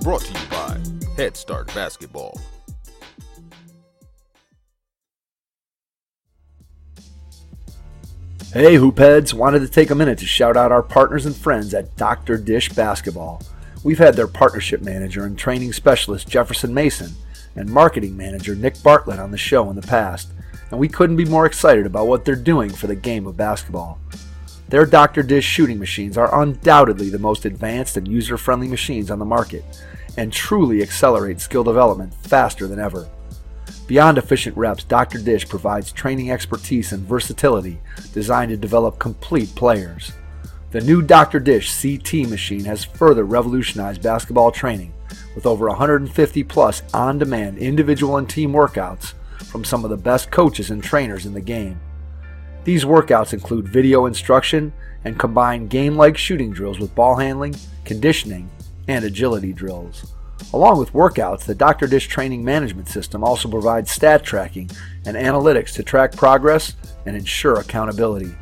Brought to you by Head Start Basketball. Hey Hoopheads, wanted to take a minute to shout out our partners and friends at Dr. Dish Basketball. We've had their partnership manager and training specialist Jefferson Mason and marketing manager Nick Bartlett on the show in the past, and we couldn't be more excited about what they're doing for the game of basketball. Their Dr. Dish shooting machines are undoubtedly the most advanced and user-friendly machines on the market, and truly accelerate skill development faster than ever. Beyond efficient reps, Dr. Dish provides training expertise and versatility designed to develop complete players. The new Dr. Dish CT machine has further revolutionized basketball training with over 150 plus on-demand individual and team workouts from some of the best coaches and trainers in the game. These workouts include video instruction and combine game-like shooting drills with ball handling, conditioning, and agility drills. Along with workouts, the Dr. Dish training management system also provides stat tracking and analytics to track progress and ensure accountability.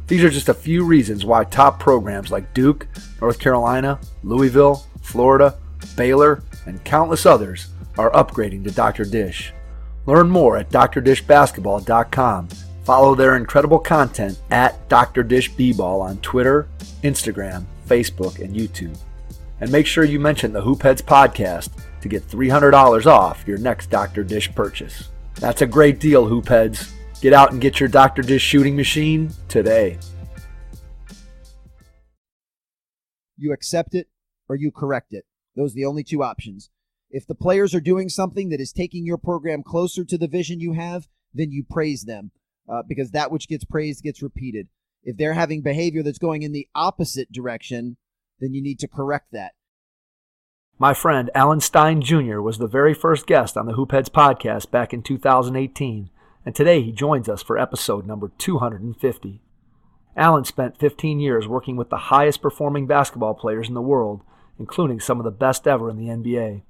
These are just a few reasons why top programs like Duke, North Carolina, Louisville, Florida, Baylor, and countless others are upgrading to Dr. Dish. Learn more at drdishbasketball.com. Follow their incredible content at Dr. Dish B-Ball on Twitter, Instagram, Facebook, and YouTube. And make sure you mention the Hoopheads podcast to get $300 off your next Dr. Dish purchase. That's a great deal, Hoopheads. Get out and get your Dr. Dish shooting machine today. You accept it or you correct it. Those are the only two options. If the players are doing something that is taking your program closer to the vision you have, then you praise them because that which gets praised gets repeated. If they're having behavior that's going in the opposite direction, then you need to correct that. My friend Alan Stein Jr. was the very first guest on the Hoopheads podcast back in 2018, and today he joins us for episode number 250. Alan spent 15 years working with the highest performing basketball players in the world, including some of the best ever in the NBA.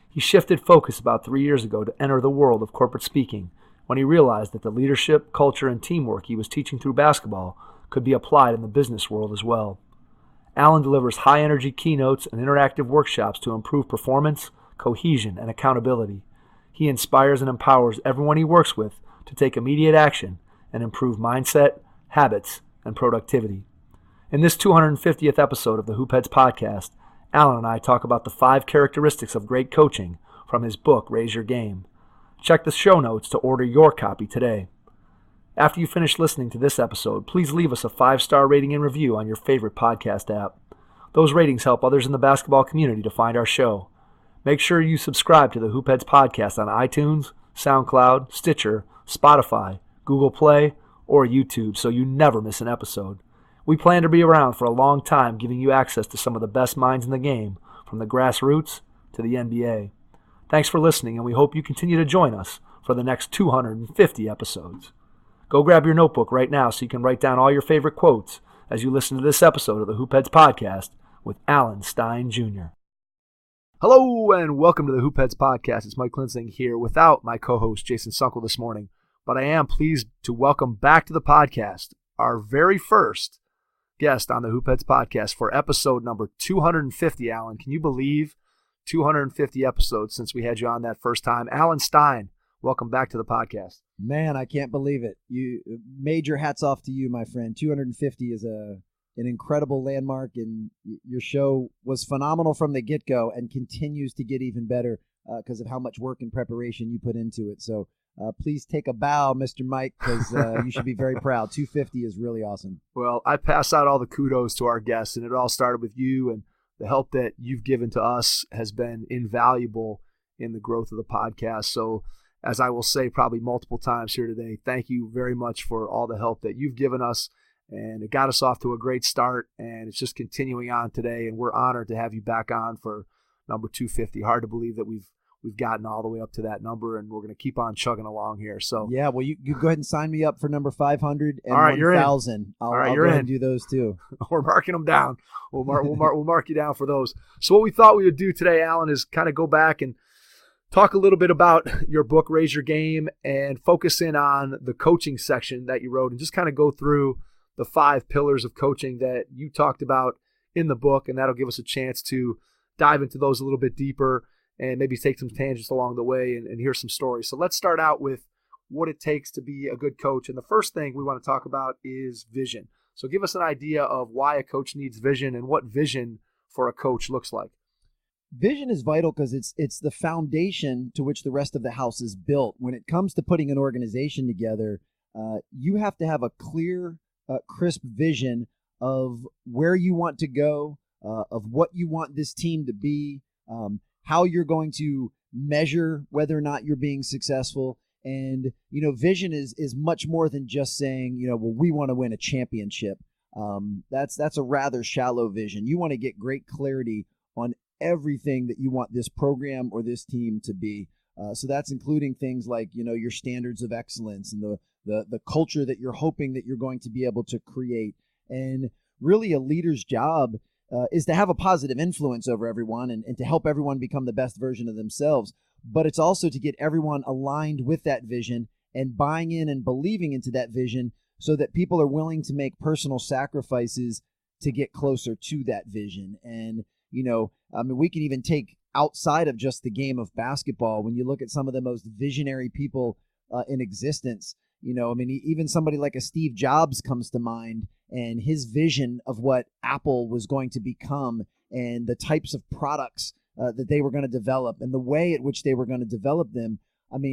He shifted focus about 3 years ago to enter the world of corporate speaking when he realized that the leadership, culture, and teamwork he was teaching through basketball could be applied in the business world as well. Alan delivers high-energy keynotes and interactive workshops to improve performance, cohesion, and accountability. He inspires and empowers everyone he works with to take immediate action and improve mindset, habits, and productivity. In this 250th episode of the Hoopheads podcast, Alan and I talk about the 5 characteristics of great coaching from his book, Raise Your Game. Check the show notes to order your copy today. After you finish listening to this episode, please leave us a 5-star rating and review on your favorite podcast app. Those ratings help others in the basketball community to find our show. Make sure you subscribe to the Hoopheads podcast on iTunes, SoundCloud, Stitcher, Spotify, Google Play, or YouTube so you never miss an episode. We plan to be around for a long time, giving you access to some of the best minds in the game, from the grassroots to the NBA. Thanks for listening, and we hope you continue to join us for the next 250 episodes. Go grab your notebook right now so you can write down all your favorite quotes as you listen to this episode of the Hoopheads podcast with Alan Stein Jr. Hello and welcome to the Hoopheads podcast. It's Mike Klinzing here without my co-host Jason Sunkel this morning, but I am pleased to welcome back to the podcast our very first guest on the Hoopheads podcast for episode number 250. Alan, can you believe 250 episodes since we had you on that first time? Alan Stein, welcome back to the podcast. Man, I can't believe it. You major hats off to you, my friend. 250 is an incredible landmark, and your show was phenomenal from the get-go and continues to get even better because of how much work and preparation you put into it. So please take a bow, Mr. Mike, because you should be very proud. 250 is really awesome. Well, I pass out all the kudos to our guests, and it all started with you, and the help that you've given to us has been invaluable in the growth of the podcast. So as I will say probably multiple times here today, thank you very much for all the help that you've given us. And it got us off to a great start, and it's just continuing on today. And we're honored to have you back on for number 250. Hard to believe that we've gotten all the way up to that number, and we're going to keep on chugging along here. So yeah, well, you go ahead and sign me up for number 500 and all right, 1,000. All right, I'll you're go ahead in. and do those too. We're marking them down. We'll mark you down for those. So what we thought we would do today, Alan, is kind of go back and talk a little bit about your book, Raise Your Game, and focus in on the coaching section that you wrote, and just kind of go through the 5 pillars of coaching that you talked about in the book, and that'll give us a chance to dive into those a little bit deeper and maybe take some tangents along the way and hear some stories. So let's start out with what it takes to be a good coach. And the first thing we want to talk about is vision. So give us an idea of why a coach needs vision and what vision for a coach looks like. Vision is vital because it's the foundation to which the rest of the house is built. When it comes to putting an organization together, you have to have a clear, crisp vision of where you want to go, of what you want this team to be, how you're going to measure whether or not you're being successful. And, vision is much more than just saying, well, we want to win a championship. That's a rather shallow vision. You want to get great clarity on everything that you want this program or this team to be. So that's including things like, your standards of excellence and the culture that you're hoping that you're going to be able to create. And really a leader's job is to have a positive influence over everyone and to help everyone become the best version of themselves. But it's also to get everyone aligned with that vision and buying in and believing into that vision so that people are willing to make personal sacrifices to get closer to that vision. And, we can even take outside of just the game of basketball. When you look at some of the most visionary people in existence, even somebody like a Steve Jobs comes to mind, and his vision of what Apple was going to become and the types of products that they were going to develop and the way at which they were going to develop them.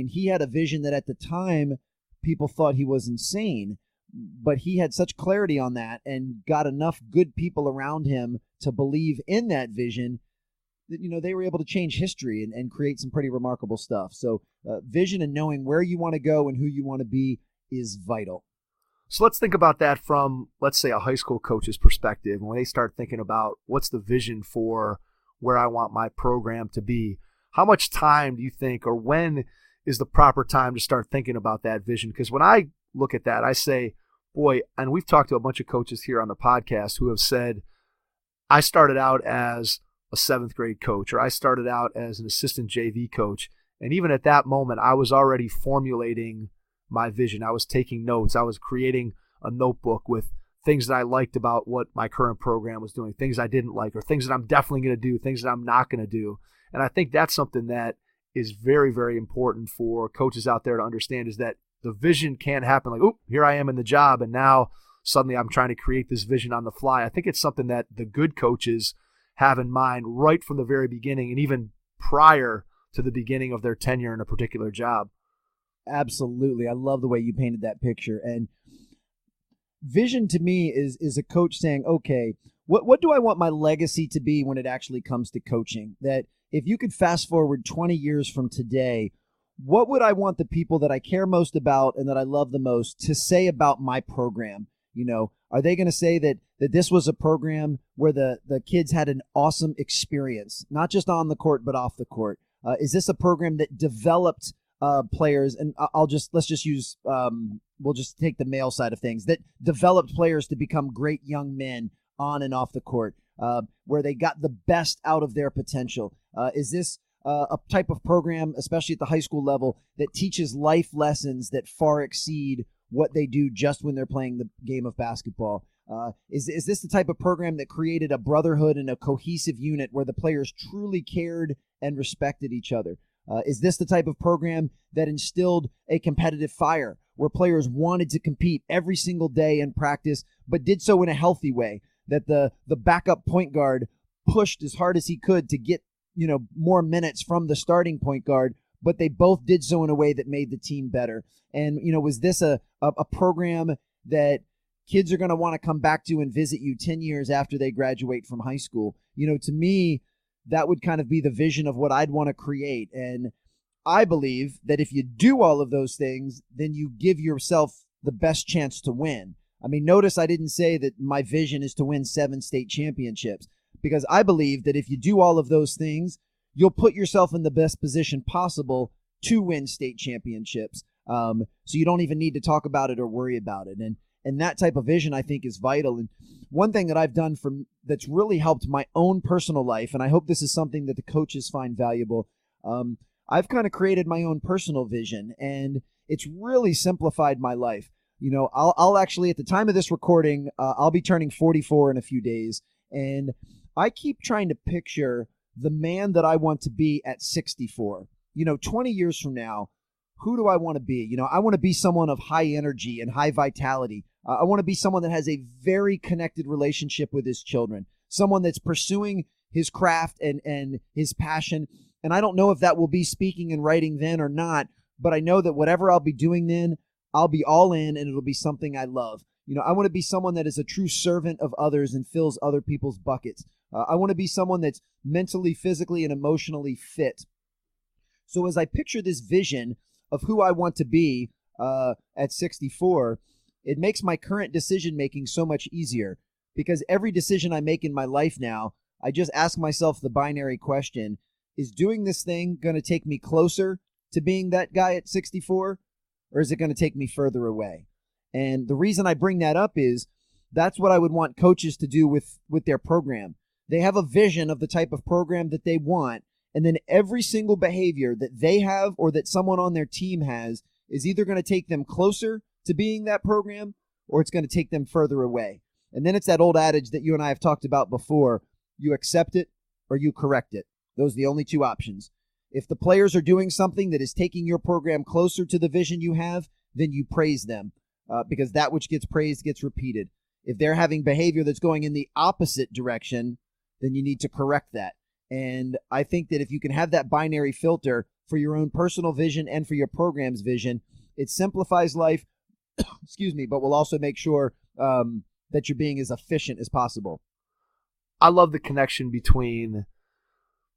He had a vision that at the time people thought he was insane, but he had such clarity on that and got enough good people around him to believe in that vision that, they were able to change history and create some pretty remarkable stuff. So vision and knowing where you want to go and who you want to be is vital. So let's think about that from, let's say, a high school coach's perspective. When they start thinking about what's the vision for where I want my program to be, how much time do you think, or when is the proper time to start thinking about that vision? Because when I look at that, I say, boy, and we've talked to a bunch of coaches here on the podcast who have said, I started out as a 7th grade coach, or I started out as an assistant JV coach. And even at that moment, I was already formulating my vision. I was taking notes. I was creating a notebook with things that I liked about what my current program was doing, things I didn't like, or things that I'm definitely going to do, things that I'm not going to do. And I think that's something that is very, very important for coaches out there to understand, is that the vision can't happen like, oh, here I am in the job, and now suddenly I'm trying to create this vision on the fly. I think it's something that the good coaches have in mind right from the very beginning and even prior to the beginning of their tenure in a particular job. Absolutely. I love the way you painted that picture. And vision to me is a coach saying, okay, what do I want my legacy to be when it actually comes to coaching? That if you could fast forward 20 years from today, what would I want the people that I care most about and that I love the most to say about my program? Are they going to say that this was a program where the kids had an awesome experience, not just on the court, but off the court? Is this a program that developed players? And let's just use, we'll just take the male side of things, that developed players to become great young men on and off the court, where they got the best out of their potential? Is this a type of program, especially at the high school level, that teaches life lessons that far exceed what they do just when they're playing the game of basketball? Is this the type of program that created a brotherhood and a cohesive unit where the players truly cared and respected each other? Is this the type of program that instilled a competitive fire where players wanted to compete every single day in practice, but did so in a healthy way, that the backup point guard pushed as hard as he could to get more minutes from the starting point guard, but they both did so in a way that made the team better? And, was this a program that kids are going to want to come back to and visit you 10 years after they graduate from high school? To me, that would kind of be the vision of what I'd want to create. And I believe that if you do all of those things, then you give yourself the best chance to win. Notice I didn't say that my vision is to win 7 state championships, because I believe that if you do all of those things, you'll put yourself in the best position possible to win state championships. So you don't even need to talk about it or worry about it. And that type of vision, I think, is vital. And one thing that I've done that's really helped my own personal life, and I hope this is something that the coaches find valuable, I've kind of created my own personal vision, and it's really simplified my life. I'll actually, at the time of this recording, I'll be turning 44 in a few days, and I keep trying to picture the man that I want to be at 64. 20 years from now, who do I want to be? I want to be someone of high energy and high vitality. I want to be someone that has a very connected relationship with his children, someone that's pursuing his craft and his passion. And I don't know if that will be speaking and writing then or not, but I know that whatever I'll be doing then, I'll be all in, and it'll be something I love. I want to be someone that is a true servant of others and fills other people's buckets. I want to be someone that's mentally, physically, and emotionally fit. So as I picture this vision of who I want to be at 64, it makes my current decision-making so much easier, because every decision I make in my life now, I just ask myself the binary question, is doing this thing going to take me closer to being that guy at 64, or is it going to take me further away? And the reason I bring that up is that's what I would want coaches to do with their program. They have a vision of the type of program that they want, and then every single behavior that they have or that someone on their team has is either going to take them closer to being that program, or it's going to take them further away. And then it's that old adage that you and I have talked about before: you accept it or you correct it. Those are the only two options. If the players are doing something that is taking your program closer to the vision you have, then you praise them, because that which gets praised gets repeated. If they're having behavior that's going in the opposite direction, then you need to correct that. And I think that if you can have that binary filter for your own personal vision and for your program's vision, it simplifies life, excuse me, but will also make sure that you're being as efficient as possible. I love the connection between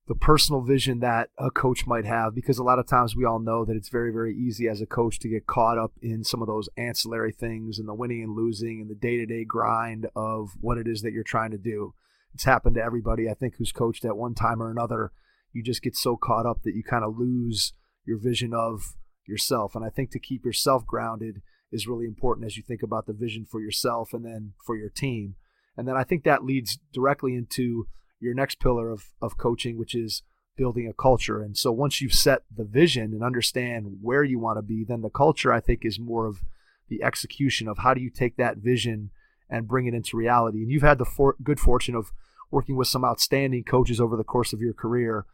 the personal vision that a coach might have, because a lot of times we all know that it's very, very easy as a coach to get caught up in some of those ancillary things and the winning and losing and the day-to-day grind of what it is that you're trying to do. It's happened to everybody, I think, who's coached at one time or another. You just get so caught up that you kind of lose your vision of yourself. And I think to keep yourself grounded is really important as you think about the vision for yourself and then for your team. And then I think that leads directly into your next pillar of coaching, which is building a culture. And so once you've set the vision and understand where you want to be, then the culture, I think, is more of the execution of how do you take that vision and bring it into reality. And you've had the good fortune of working with some outstanding coaches over the course of your career.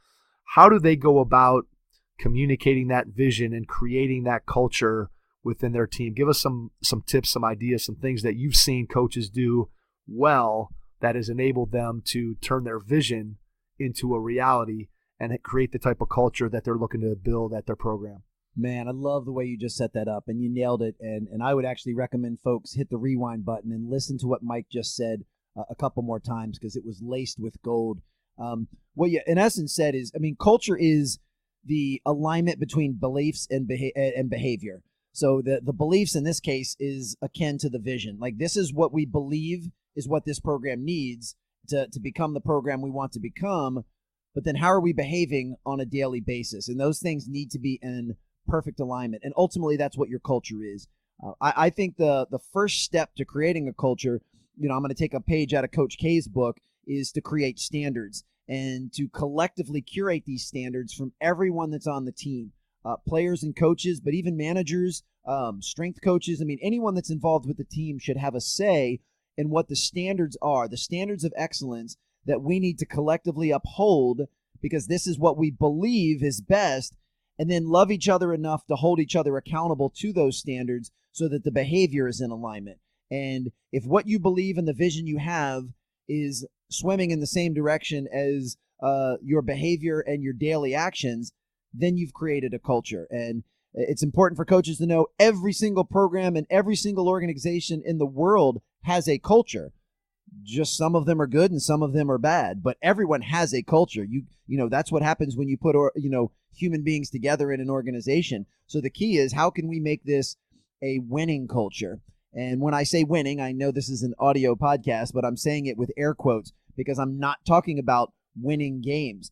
How do they go about communicating that vision and creating that culture within their team? Give us some tips, some ideas, some things that you've seen coaches do well that has enabled them to turn their vision into a reality and create the type of culture that they're looking to build at their program. Man, I love the way you just set that up, and you nailed it. And I would actually recommend folks hit the rewind button and listen to what Mike just said a couple more times, because it was laced with gold. What you in essence said is, culture is the alignment between beliefs and behavior. So the beliefs in this case is akin to the vision. Like, this is what we believe is what this program needs to become the program we want to become. But then how are we behaving on a daily basis? And those things need to be in perfect alignment. And ultimately, that's what your culture is. I think the first step to creating a culture, I'm going to take a page out of Coach K's book, is to create standards and to collectively curate these standards from everyone that's on the team, players and coaches, but even managers, strength coaches. Anyone that's involved with the team should have a say in what the standards are, the standards of excellence that we need to collectively uphold, because this is what we believe is best, and then love each other enough to hold each other accountable to those standards so that the behavior is in alignment. And if what you believe and the vision you have is swimming in the same direction as your behavior and your daily actions, then you've created a culture. And it's important for coaches to know every single program and every single organization in the world has a culture. Just some of them are good and some of them are bad, but everyone has a culture. That's what happens when you put human beings together in an organization. So the key is, how can we make this a winning culture? And when I say winning, I know this is an audio podcast, but I'm saying it with air quotes because I'm not talking about winning games.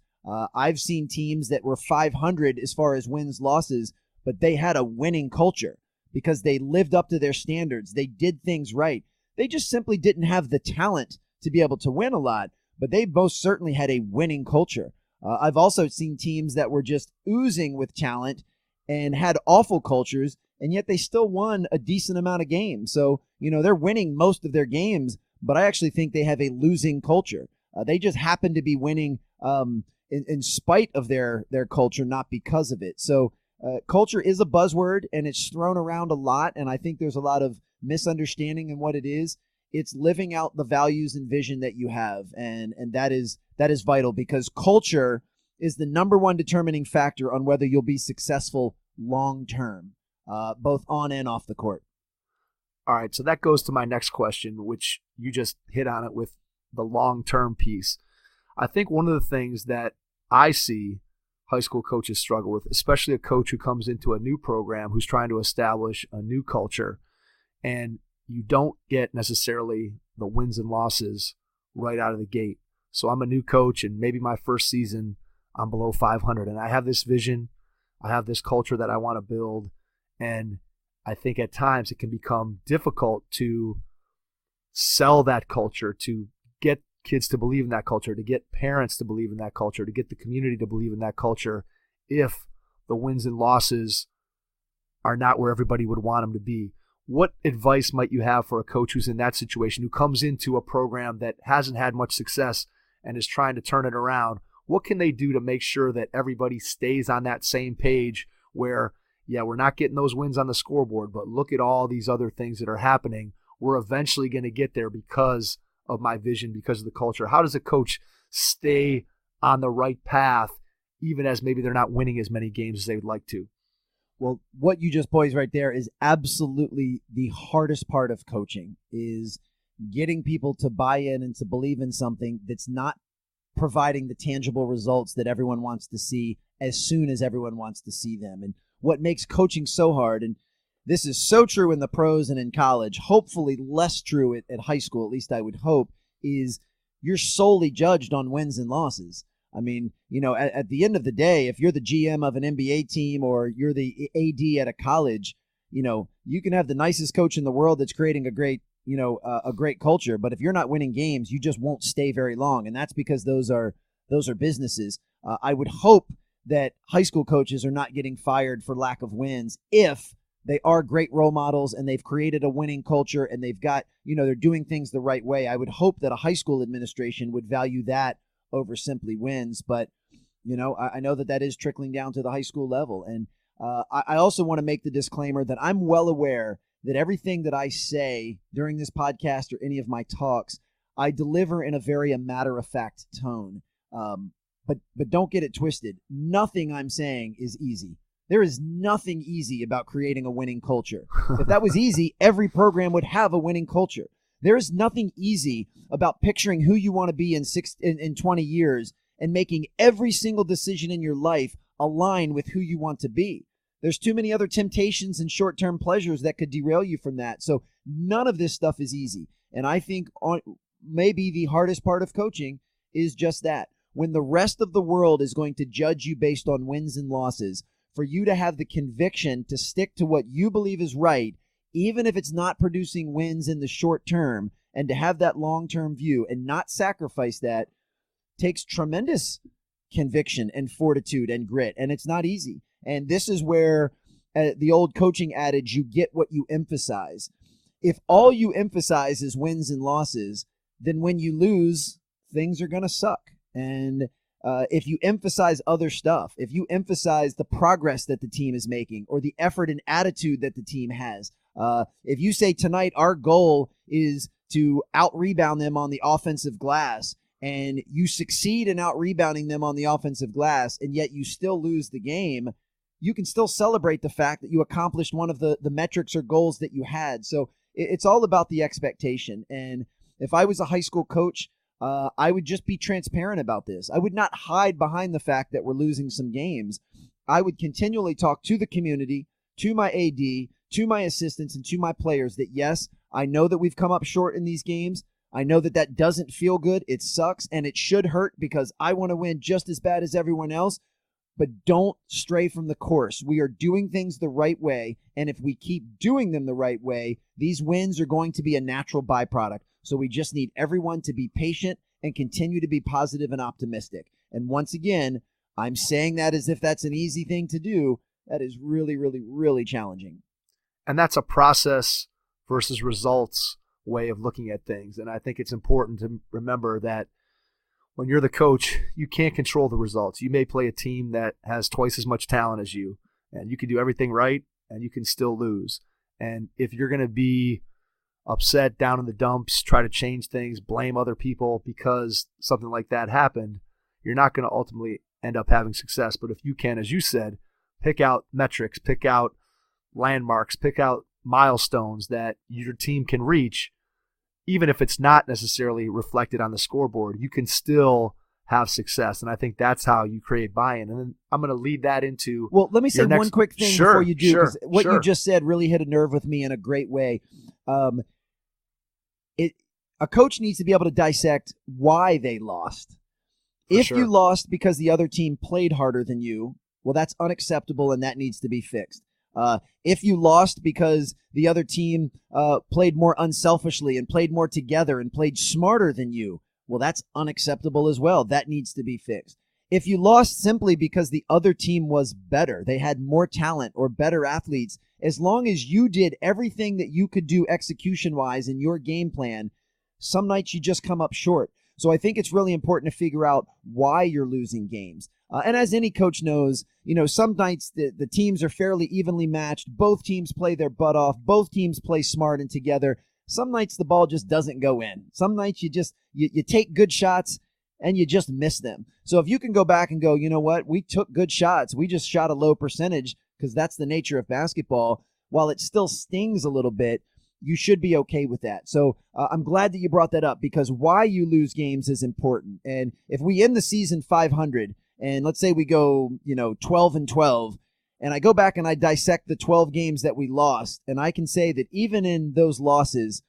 I've seen teams that were 500 as far as wins, losses, but they had a winning culture because they lived up to their standards. They did things right. They just simply didn't have the talent to be able to win a lot, but they most certainly had a winning culture. I've also seen teams that were just oozing with talent and had awful cultures, and yet they still won a decent amount of games. So, they're winning most of their games, but I actually think they have a losing culture. They just happen to be winning in spite of their culture, not because of it. So culture is a buzzword, and it's thrown around a lot, and I think there's a lot of misunderstanding in what it is. It's living out the values and vision that you have, and that is vital, because culture is the number one determining factor on whether you'll be successful long term, both on and off the court. All right, so that goes to my next question, which you just hit on it with the long-term piece. I think one of the things that I see high school coaches struggle with, especially a coach who comes into a new program who's trying to establish a new culture, and you don't get necessarily the wins and losses right out of the gate. So I'm a new coach, and maybe my first season I'm below 500, and I have this vision, I have this culture that I want to build, and I think at times it can become difficult to sell that culture, to get kids to believe in that culture, to get parents to believe in that culture, to get the community to believe in that culture, if the wins and losses are not where everybody would want them to be. What advice might you have for a coach who's in that situation, who comes into a program that hasn't had much success and is trying to turn it around? What can they do to make sure that everybody stays on that same page where, yeah, we're not getting those wins on the scoreboard, but look at all these other things that are happening. We're eventually going to get there because of my vision, because of the culture. How does a coach stay on the right path, even as maybe they're not winning as many games as they would like to? Well, what you just poised right there is absolutely the hardest part of coaching, is getting people to buy in and to believe in something that's not providing the tangible results that everyone wants to see as soon as everyone wants to see them. And what makes coaching so hard, and this is so true in the pros and in college, hopefully less true at high school, at least I would hope, is you're solely judged on wins and losses. I mean, at the end of the day, if you're the GM of an NBA team or you're the AD at a college, you can have the nicest coach in the world that's creating a great culture, but if you're not winning games, you just won't stay very long, and that's because those are businesses. I would hope that high school coaches are not getting fired for lack of wins if they are great role models and they've created a winning culture and they've got, they're doing things the right way. I would hope that a high school administration would value that over simply wins. But, I know that is trickling down to the high school level. And I also want to make the disclaimer that I'm well aware that everything that I say during this podcast or any of my talks, I deliver in a very matter-of-fact tone. But don't get it twisted. Nothing I'm saying is easy. There is nothing easy about creating a winning culture. If that was easy, every program would have a winning culture. There is nothing easy about picturing who you want to be in 20 years and making every single decision in your life align with who you want to be. There's too many other temptations and short-term pleasures that could derail you from that. So none of this stuff is easy. And I think maybe the hardest part of coaching is just that. When the rest of the world is going to judge you based on wins and losses, for you to have the conviction to stick to what you believe is right, even if it's not producing wins in the short term, and to have that long-term view and not sacrifice that, takes tremendous conviction and fortitude and grit, and it's not easy. And this is where the old coaching adage, you get what you emphasize. If all you emphasize is wins and losses, then when you lose, things are going to suck. And if you emphasize other stuff, if you emphasize the progress that the team is making or the effort and attitude that the team has, if you say tonight our goal is to out-rebound them on the offensive glass, and you succeed in out-rebounding them on the offensive glass, and yet you still lose the game, you can still celebrate the fact that you accomplished one of the metrics or goals that you had. So it's all about the expectation. And if I was a high school coach, I would just be transparent about this. I would not hide behind the fact that we're losing some games. I would continually talk to the community, to my AD, to my assistants, and to my players that, yes, I know that we've come up short in these games. I know that doesn't feel good. It sucks, and it should hurt because I want to win just as bad as everyone else. But don't stray from the course. We are doing things the right way, and if we keep doing them the right way, these wins are going to be a natural byproduct. So we just need everyone to be patient and continue to be positive and optimistic. And once again, I'm saying that as if that's an easy thing to do. That is really, really, really challenging. And that's a process versus results way of looking at things. And I think it's important to remember that when you're the coach, you can't control the results. You may play a team that has twice as much talent as you, and you can do everything right, and you can still lose. And if you're going to be upset, down in the dumps, try to change things, blame other people because something like that happened, you're not going to ultimately end up having success. But if you can, as you said, pick out metrics, pick out landmarks, pick out milestones that your team can reach, even if it's not necessarily reflected on the scoreboard, you can still have success. And I think that's how you create buy-in. And then I'm going to lead that into Well, let me say one quick thing before you do, because what you just said really hit a nerve with me in a great way. A coach needs to be able to dissect why they lost. If you lost because the other team played harder than you, well, that's unacceptable and that needs to be fixed. If you lost because the other team played more unselfishly and played more together and played smarter than you, well, that's unacceptable as well. That needs to be fixed. If you lost simply because the other team was better, they had more talent or better athletes, as long as you did everything that you could do execution-wise in your game plan, some nights you just come up short. So I think it's really important to figure out why you're losing games. And as any coach knows, some nights the teams are fairly evenly matched. Both teams play their butt off. Both teams play smart and together. Some nights the ball just doesn't go in. Some nights you take good shots and you just miss them. So if you can go back and go, you know what, we took good shots. We just shot a low percentage because that's the nature of basketball. While it still stings a little bit, you should be okay with that. So I'm glad that you brought that up, because why you lose games is important. And if we end the season 500 and let's say we go, 12-12, and I go back and I dissect the 12 games that we lost, and I can say that even in those losses,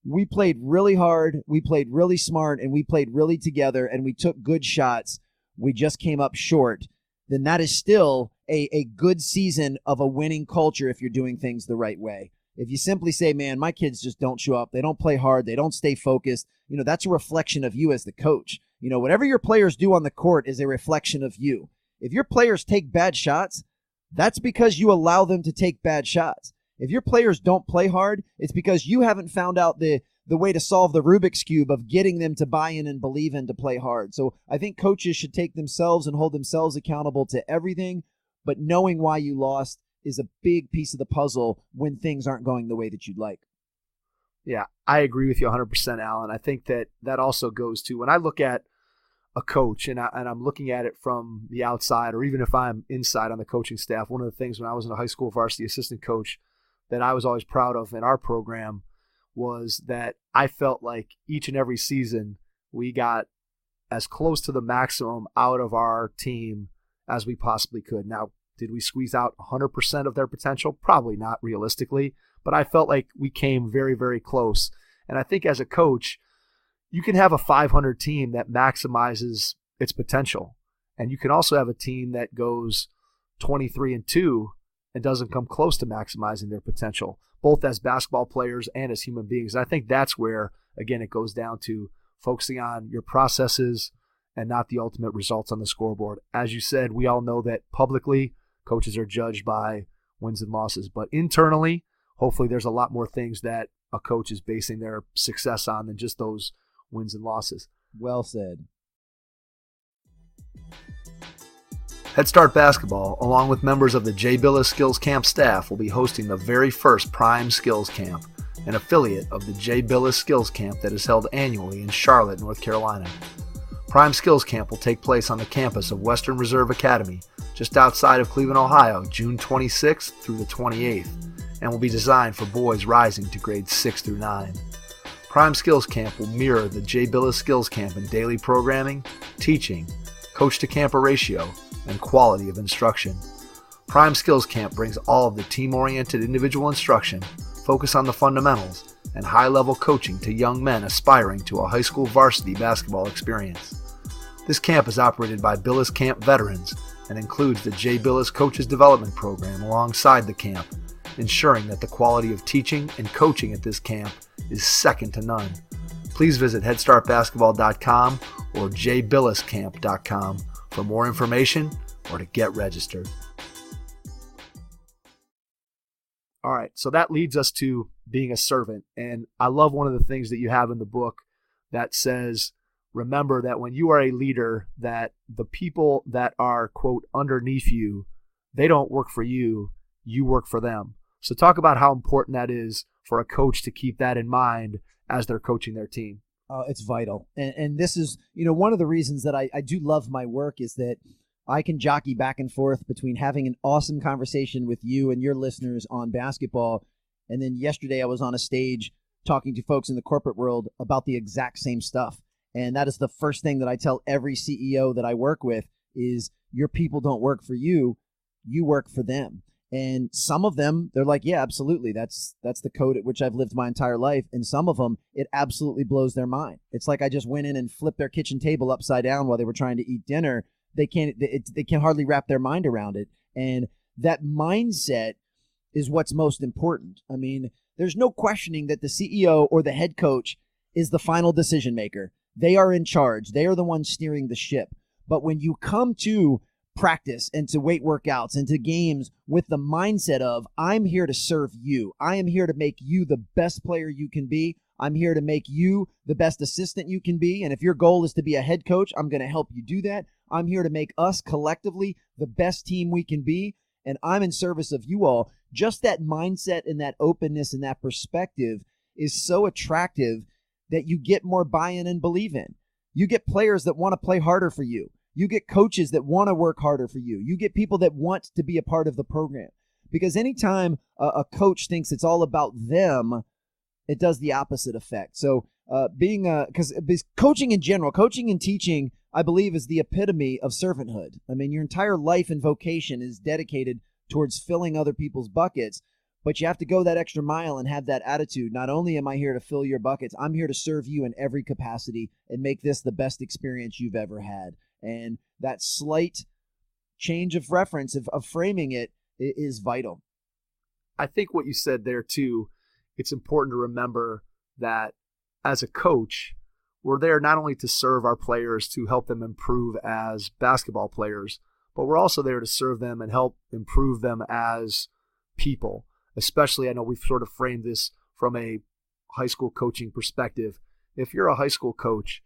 we played really hard, we played really smart, and we played really together, and we took good shots. We just came up short. Then that is still a good season of a winning culture if you're doing things the right way. If you simply say, man, my kids just don't show up, they don't play hard, they don't stay focused, that's a reflection of you as the coach. Whatever your players do on the court is a reflection of you. If your players take bad shots, that's because you allow them to take bad shots. If your players don't play hard, it's because you haven't found out the way to solve the Rubik's Cube of getting them to buy in and believe in to play hard. So I think coaches should take themselves and hold themselves accountable to everything, but knowing why you lost is a big piece of the puzzle when things aren't going the way that you'd like. Yeah, I agree with you 100%, Alan. I think that also goes to when I look at a coach and I'm looking at it from the outside, or even if I'm inside on the coaching staff, one of the things when I was in a high school varsity assistant coach that I was always proud of in our program was that I felt like each and every season we got as close to the maximum out of our team as we possibly could. Now, did we squeeze out 100% of their potential? Probably not realistically, but I felt like we came very, very close. And I think as a coach, you can have a 500 team that maximizes its potential. And you can also have a team that goes 23-2 and doesn't come close to maximizing their potential, both as basketball players and as human beings. And I think that's where, again, it goes down to focusing on your processes and not the ultimate results on the scoreboard. As you said, we all know that publicly, coaches are judged by wins and losses. But internally, hopefully there's a lot more things that a coach is basing their success on than just those wins and losses. Well said. Head Start Basketball, along with members of the Jay Billis Skills Camp staff, will be hosting the very first Prime Skills Camp, an affiliate of the Jay Billis Skills Camp that is held annually in Charlotte, North Carolina. Prime Skills Camp will take place on the campus of Western Reserve Academy, just outside of Cleveland, Ohio, June 26th through the 28th, and will be designed for boys rising to grades 6 through 9. Prime Skills Camp will mirror the Jay Billis Skills Camp in daily programming, teaching, coach-to-camper ratio, and quality of instruction. Prime Skills Camp brings all of the team-oriented individual instruction, focus on the fundamentals, and high-level coaching to young men aspiring to a high school varsity basketball experience. This camp is operated by Billis Camp veterans and includes the Jay Billis Coaches Development Program alongside the camp, ensuring that the quality of teaching and coaching at this camp is second to none. Please visit headstartbasketball.com or jbilliscamp.com for more information or to get registered. All right, so that leads us to being a servant. And I love one of the things that you have in the book that says, remember that when you are a leader, that the people that are, quote, underneath you, they don't work for you, you work for them. So talk about how important that is for a coach to keep that in mind as they're coaching their team. It's vital. And this is, one of the reasons that I do love my work is that I can jockey back and forth between having an awesome conversation with you and your listeners on basketball. And then yesterday I was on a stage talking to folks in the corporate world about the exact same stuff. And that is the first thing that I tell every CEO that I work with is your people don't work for you, you work for them. And some of them, they're like, yeah, absolutely. That's the code at which I've lived my entire life. And some of them, it absolutely blows their mind. It's like I just went in and flipped their kitchen table upside down while they were trying to eat dinner. They can hardly wrap their mind around it. And that mindset is what's most important. I mean, there's no questioning that the CEO or the head coach is the final decision maker. They are in charge. They are the ones steering the ship. But when you come to practice and to weight workouts and to games with the mindset of, I'm here to serve you. I am here to make you the best player you can be. I'm here to make you the best assistant you can be. And if your goal is to be a head coach, I'm going to help you do that. I'm here to make us collectively the best team we can be. And I'm in service of you all. Just that mindset and that openness and that perspective is so attractive that you get more buy-in and believe in. You get players that want to play harder for you. You get coaches that want to work harder for you. You get people that want to be a part of the program. Because anytime a coach thinks it's all about them, it does the opposite effect. So because coaching in general, coaching and teaching, I believe, is the epitome of servanthood. I mean, your entire life and vocation is dedicated towards filling other people's buckets, but you have to go that extra mile and have that attitude. Not only am I here to fill your buckets, I'm here to serve you in every capacity and make this the best experience you've ever had. And that slight change of reference of framing it is vital. I think what you said there too, it's important to remember that as a coach, we're there not only to serve our players, to help them improve as basketball players, but we're also there to serve them and help improve them as people. Especially, I know we've sort of framed this from a high school coaching perspective. If you're a high school coach,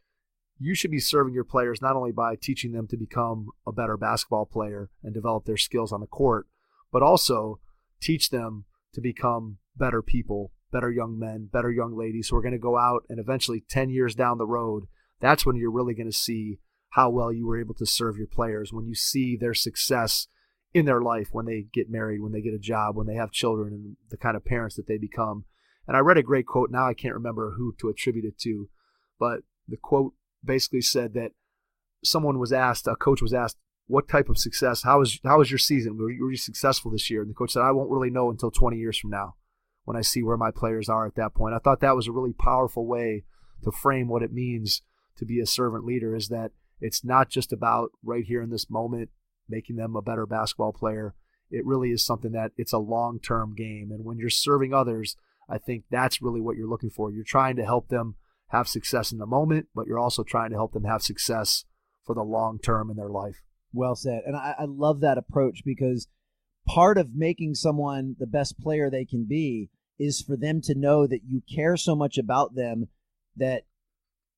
you should be serving your players not only by teaching them to become a better basketball player and develop their skills on the court, but also teach them to become better people, better young men, better young ladies who are going to go out and eventually 10 years down the road, that's when you're really going to see how well you were able to serve your players, when you see their success in their life, when they get married, when they get a job, when they have children, and the kind of parents that they become. And I read a great quote, now I can't remember who to attribute it to, but the quote basically said that a coach was asked, what type of success, how was your season? Were you successful this year? And the coach said, I won't really know until 20 years from now when I see where my players are at that point. I thought that was a really powerful way to frame what it means to be a servant leader, is that it's not just about right here in this moment making them a better basketball player. It really is something that it's a long-term game. And when you're serving others, I think that's really what you're looking for. You're trying to help them have success in the moment, but you're also trying to help them have success for the long term in their life. Well said. And I love that approach, because part of making someone the best player they can be is for them to know that you care so much about them that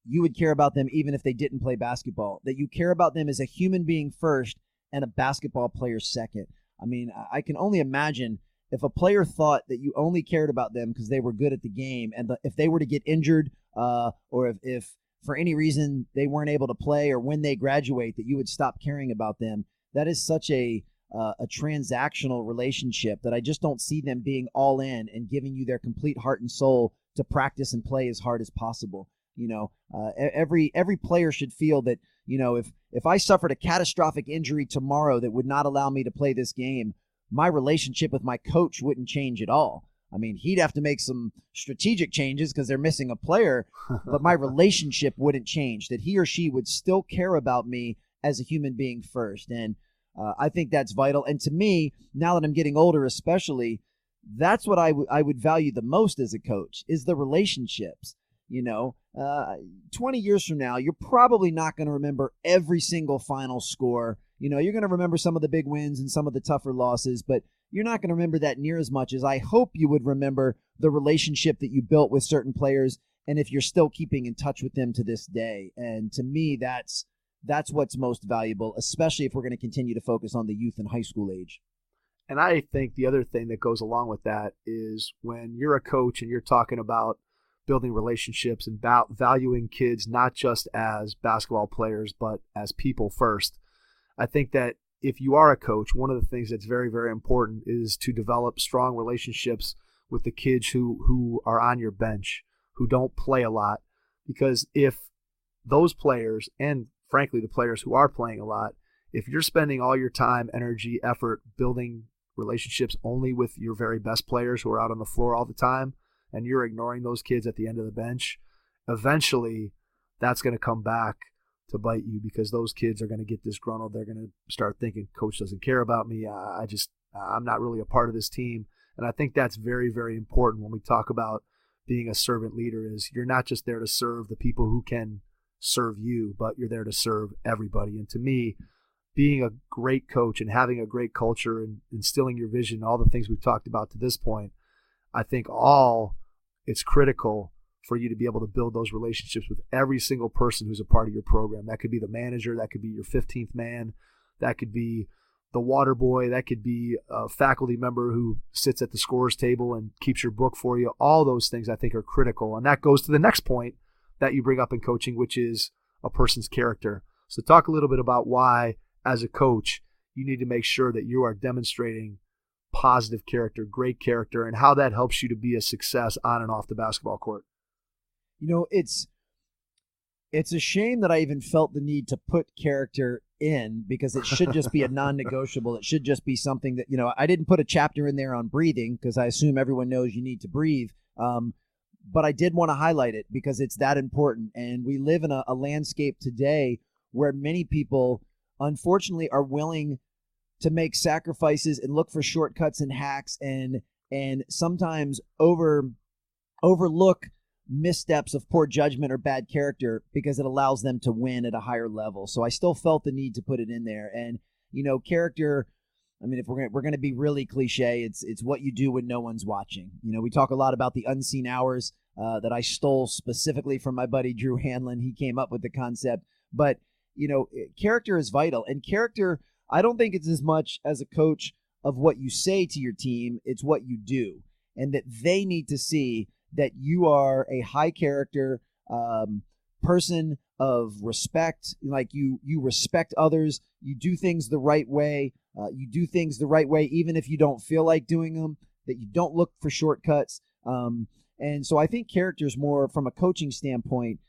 you would care about them even if they didn't play basketball, that you care about them as a human being first and a basketball player second. I mean, I can only imagine if a player thought that you only cared about them because they were good at the game, and if they were to get injured or if for any reason they weren't able to play, or when they graduate, that you would stop caring about them. That is such a transactional relationship that I just don't see them being all in and giving you their complete heart and soul to practice and play as hard as possible. Every player should feel that, if I suffered a catastrophic injury tomorrow that would not allow me to play this game, my relationship with my coach wouldn't change at all. I mean, he'd have to make some strategic changes because they're missing a player, but my relationship wouldn't change, that he or she would still care about me as a human being first. And I think that's vital. And to me, now that I'm getting older especially, that's what I would value the most as a coach, is the relationships. 20 years from now, you're probably not going to remember every single final score. You're going to remember some of the big wins and some of the tougher losses, but you're not going to remember that near as much as I hope you would remember the relationship that you built with certain players and if you're still keeping in touch with them to this day. And to me, that's what's most valuable, especially if we're going to continue to focus on the youth and high school age. And I think the other thing that goes along with that is when you're a coach and you're talking about building relationships and valuing kids not just as basketball players but as people first. I think that if you are a coach, one of the things that's very, very important is to develop strong relationships with the kids who are on your bench, who don't play a lot. Because if those players, and frankly the players who are playing a lot, if you're spending all your time, energy, effort building relationships only with your very best players who are out on the floor all the time, and you're ignoring those kids at the end of the bench, eventually that's going to come back to bite you, because those kids are going to get disgruntled. They're going to start thinking, coach doesn't care about me. I'm not really a part of this team. And I think that's very, very important when we talk about being a servant leader, is you're not just there to serve the people who can serve you, but you're there to serve everybody. And to me, being a great coach and having a great culture and instilling your vision, all the things we've talked about to this point, I think it's critical for you to be able to build those relationships with every single person who's a part of your program. That could be the manager, that could be your 15th man, that could be the water boy, that could be a faculty member who sits at the scorer's table and keeps your book for you. All those things I think are critical. And that goes to the next point that you bring up in coaching, which is a person's character. So talk a little bit about why, as a coach, you need to make sure that you are demonstrating positive character, great character, and how that helps you to be a success on and off the basketball court. It's a shame that I even felt the need to put character in, because it should just be a non-negotiable. It should just be something that, I didn't put a chapter in there on breathing because I assume everyone knows you need to breathe. But I did want to highlight it because it's that important. And we live in a landscape today where many people, unfortunately, are willing to make sacrifices and look for shortcuts and hacks and sometimes overlook missteps of poor judgment or bad character because it allows them to win at a higher level. So I still felt the need to put it in there. And, character, I mean, if we're going to be really cliche, it's what you do when no one's watching. We talk a lot about the unseen hours that I stole specifically from my buddy Drew Hanlon. He came up with the concept. But, character is vital. And character, I don't think it's as much as a coach of what you say to your team. It's what you do. And that they need to see that you are a high character person of respect, like you respect others, you do things the right way, even if you don't feel like doing them, that you don't look for shortcuts. And so I think character is more from a coaching standpoint.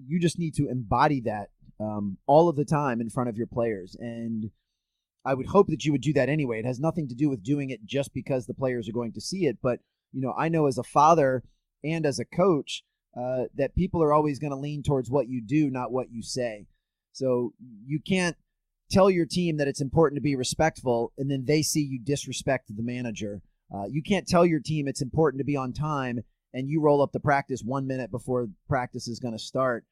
You just need to embody that all of the time in front of your players. And I would hope that you would do that anyway. It has nothing to do with doing it just because the players are going to see it, but I know as a father and as a coach that people are always going to lean towards what you do, not what you say. So you can't tell your team that it's important to be respectful and then they see you disrespect the manager. You can't tell your team it's important to be on time and you roll up the practice 1 minute before practice is going to start.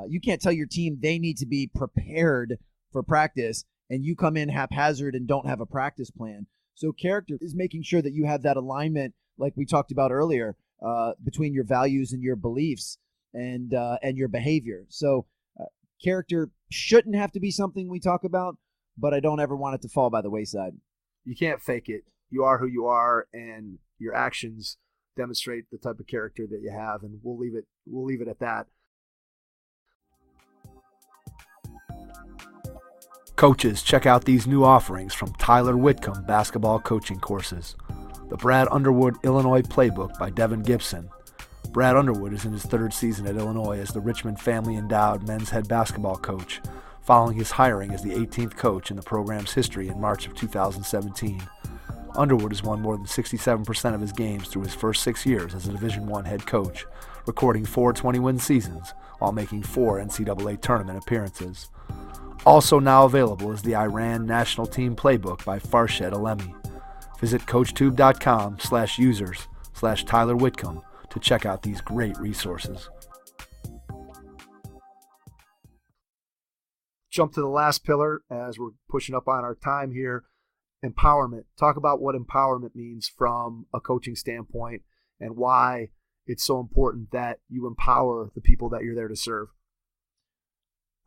You can't tell your team they need to be prepared for practice and you come in haphazard and don't have a practice plan. So character is making sure that you have that alignment, like we talked about earlier, between your values and your beliefs and your behavior. So character shouldn't have to be something we talk about, but I don't ever want it to fall by the wayside. You can't fake it. You are who you are, and your actions demonstrate the type of character that you have, and we'll leave it at that. Coaches, check out these new offerings from Tyler Whitcomb Basketball Coaching Courses. The Brad Underwood Illinois Playbook by Devin Gibson. Brad Underwood is in his third season at Illinois as the Richmond Family Endowed men's head basketball coach, following his hiring as the 18th coach in the program's history in March of 2017. Underwood has won more than 67% of his games through his first 6 years as a Division I head coach, recording 4 20-win seasons while making 4 NCAA tournament appearances. Also now available is the Iran National Team Playbook by Farshad Alemi. Visit coachtube.com/users/Tyler Whitcomb to check out these great resources. Jump to the last pillar as we're pushing up on our time here. Empowerment. Talk about what empowerment means from a coaching standpoint and why it's so important that you empower the people that you're there to serve.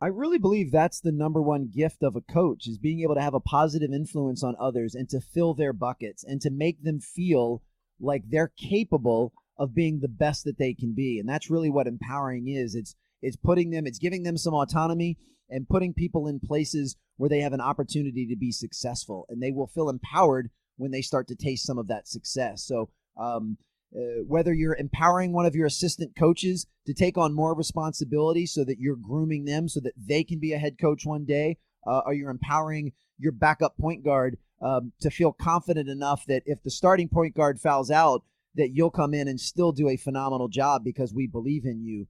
I really believe that's the number one gift of a coach, is being able to have a positive influence on others and to fill their buckets and to make them feel like they're capable of being the best that they can be. And that's really what empowering is. It's giving them some autonomy and putting people in places where they have an opportunity to be successful, and they will feel empowered when they start to taste some of that success. So whether you're empowering one of your assistant coaches to take on more responsibility so that you're grooming them so that they can be a head coach one day, or you're empowering your backup point guard to feel confident enough that if the starting point guard fouls out, that you'll come in and still do a phenomenal job because we believe in you.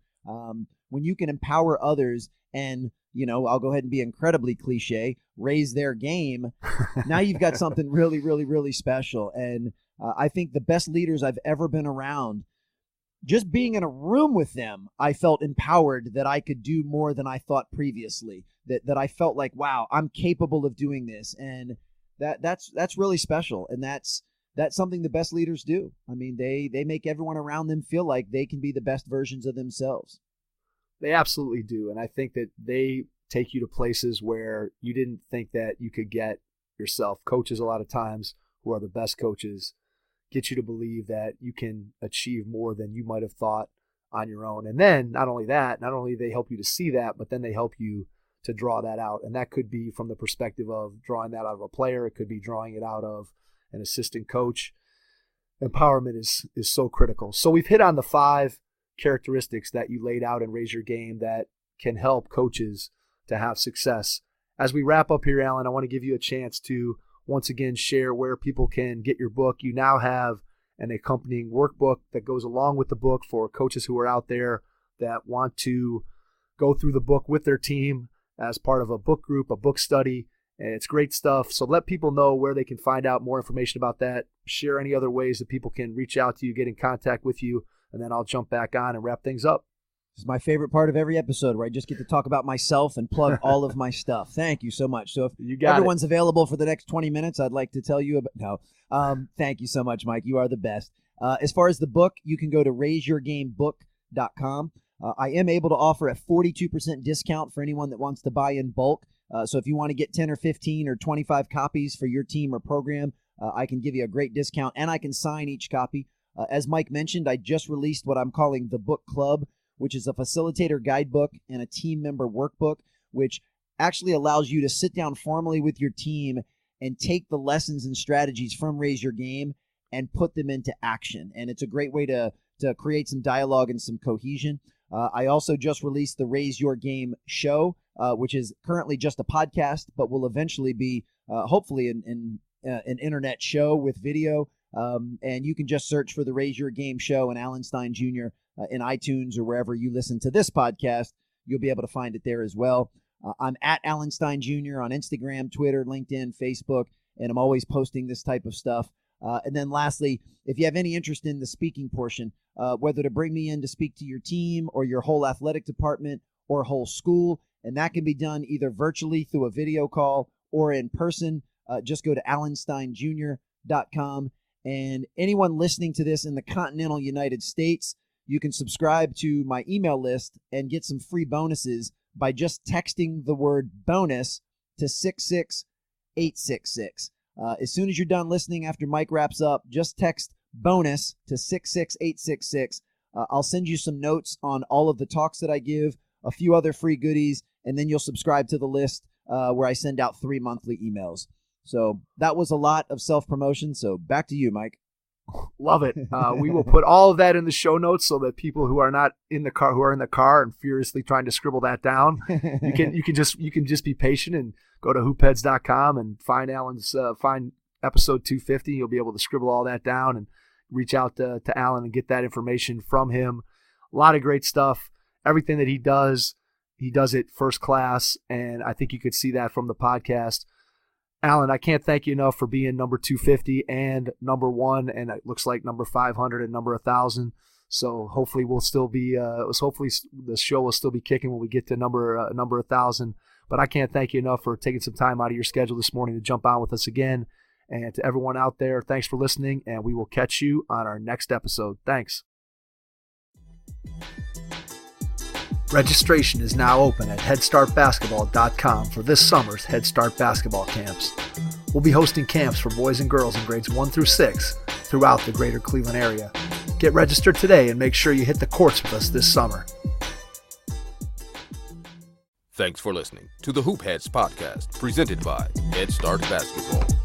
When you can empower others and, I'll go ahead and be incredibly cliche, raise their game, now you've got something really, really, really special. And I think the best leaders I've ever been around, just being in a room with them, I felt empowered that I could do more than I thought previously, that I felt like, wow, I'm capable of doing this. And that's really special. And that's something the best leaders do. I mean, they make everyone around them feel like they can be the best versions of themselves. They absolutely do. And I think that they take you to places where you didn't think that you could get yourself. Coaches, a lot of times, who are the best coaches, get you to believe that you can achieve more than you might have thought on your own. And then not only they help you to see that, but then they help you to draw that out. And that could be from the perspective of drawing that out of a player. It could be drawing it out of an assistant coach. Empowerment is so critical. So we've hit on the 5 characteristics that you laid out and Raise Your Game that can help coaches to have success. As we wrap up here, Alan, I want to give you a chance to once again share where people can get your book. You now have an accompanying workbook that goes along with the book for coaches who are out there that want to go through the book with their team as part of a book group, a book study. And it's great stuff. So let people know where they can find out more information about that. Share any other ways that people can reach out to you, get in contact with you, and then I'll jump back on and wrap things up. This is my favorite part of every episode, where I just get to talk about myself and plug all of my stuff. Thank you so much. So if everyone's available for the next 20 minutes, I'd like to tell you about... No. Thank you so much, Mike. You are the best. As far as the book, you can go to raiseyourgamebook.com. I am able to offer a 42% discount for anyone that wants to buy in bulk. So if you want to get 10 or 15 or 25 copies for your team or program, I can give you a great discount, and I can sign each copy. As Mike mentioned, I just released what I'm calling the Book Club, which is a facilitator guidebook and a team member workbook, which actually allows you to sit down formally with your team and take the lessons and strategies from Raise Your Game and put them into action. And it's a great way to create some dialogue and some cohesion. I also just released the Raise Your Game show, which is currently just a podcast, but will eventually be hopefully an internet show with video. And you can just search for the Raise Your Game show and Alan Stein Jr. In iTunes or wherever you listen to this podcast. You'll be able to find it there as well. I'm at Alan Stein Jr. on Instagram, Twitter, LinkedIn, Facebook, and I'm always posting this type of stuff. And then lastly, if you have any interest in the speaking portion, whether to bring me in to speak to your team or your whole athletic department or whole school, and that can be done either virtually through a video call or in person, just go to alansteinjr.com. And anyone listening to this in the continental United States, you can subscribe to my email list and get some free bonuses by just texting the word bonus to 66866. As soon as you're done listening after Mike wraps up, just text bonus to 66866. I'll send you some notes on all of the talks that I give, a few other free goodies, and then you'll subscribe to the list where I send out 3 monthly emails. So that was a lot of self-promotion. So back to you, Mike. Love it. We will put all of that in the show notes so that people who are not in the car, who are in the car and furiously trying to scribble that down, you can just be patient and go to hoopheads.com and find find episode 250. You'll be able to scribble all that down and reach out to Alan and get that information from him. A lot of great stuff. Everything that he does it first class, and I think you could see that from the podcast. Alan, I can't thank you enough for being number 250 and number 1, and it looks like number 500 and number 1,000. So hopefully we'll still be, hopefully the show will still be kicking when we get to number 1,000. But I can't thank you enough for taking some time out of your schedule this morning to jump on with us again. And to everyone out there, thanks for listening, and we will catch you on our next episode. Thanks. Registration is now open at headstartbasketball.com for this summer's Head Start basketball camps. We'll be hosting camps for boys and girls in grades 1 through 6 throughout the greater Cleveland area. Get registered today and make sure you hit the courts with us this summer. Thanks for listening to the Hoop Heads podcast, presented by Head Start Basketball.